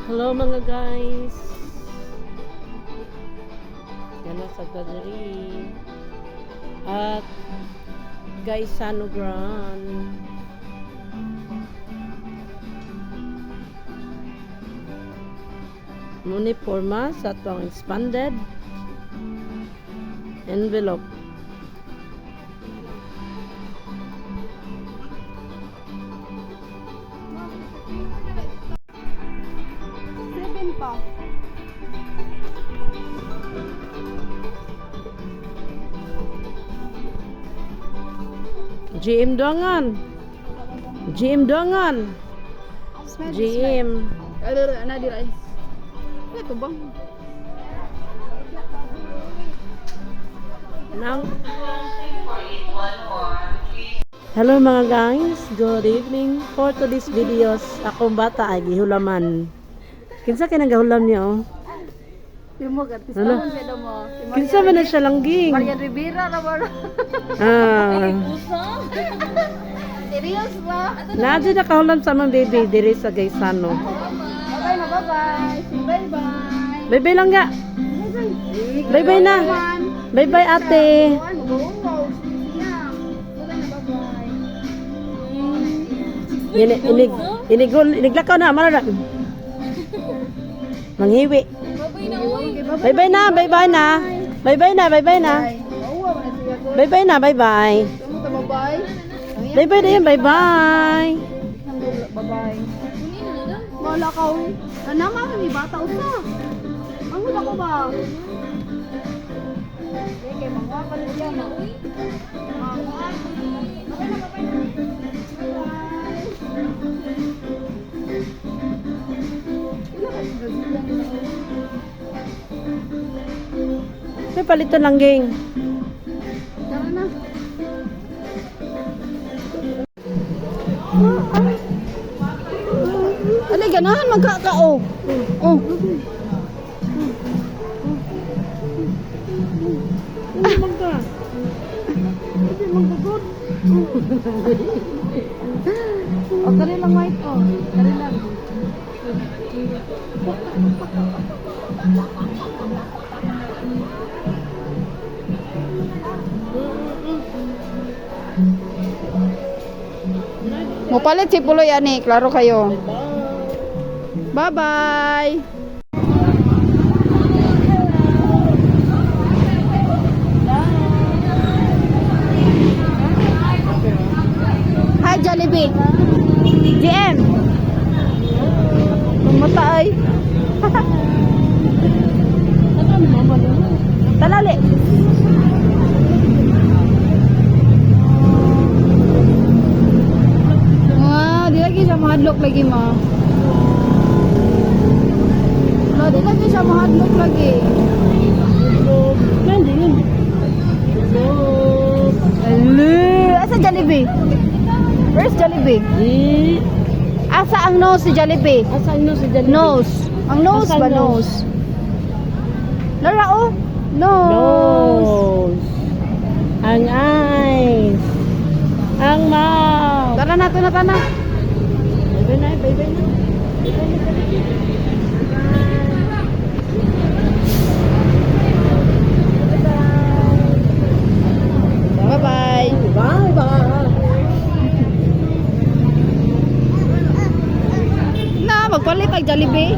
Hello mga guys. Yan na sa gallery. At guys, Sano Grand. Muni forma sa itong expanded envelope. Pa. GM Dongan. GM Dongan. GM. Ana di rice. Ito bang? Nang. Hello mga guys, good evening. For today's videos, akong bata ay gihulaman. Kinsa kay nagahulam niya oh? Timo gatis Ano? pedo mo. Kinsa man na siya langging? Marian Rivera na ba? Ah. Serious ba? Nadyo na kahulam sa mga baby diri sa Gaisano. Bye na bye. Bye bye. Bye-bye lang ga. Bye-bye na. Bye-bye ate. Iniglakaw na mara. Manghiwi. Bye-bye na, bye-bye na. Bye-bye na, bye-bye na. Bye-bye na, bye-bye. Bye-bye na yan, bye-bye. Bye-bye. Wala ka uy. Kanama may bata usa. Ang wala ko ba? Okay, mga palit yan. May palitan langging. Tara na. Ano ganahan magkakao? Oh. Ano magka? Hindi magdugod. O, kari lang white o. Kari lang. Mupalit si Puloy ani, klaro kayo. Bye-bye. Hi Jollibee. GM. Mata ay. Talali. Di lagi siya mahadlok lagi ma. No, di lagi siya mahadlok lagi. Pwede yun. Asa Jollibee? Where's Jollibee? Asa ang nose si Jollibee? Asan no si Jollibee? Nose. Ang nose Asa ba nose? nose? Lara oh. Nose. Nose. Ang eyes. Ang mouth. Tara na to na tana. Bye-bye na, bye-bye na. Bye-bye. Bye-bye. Na, magpalit ang Jollibee.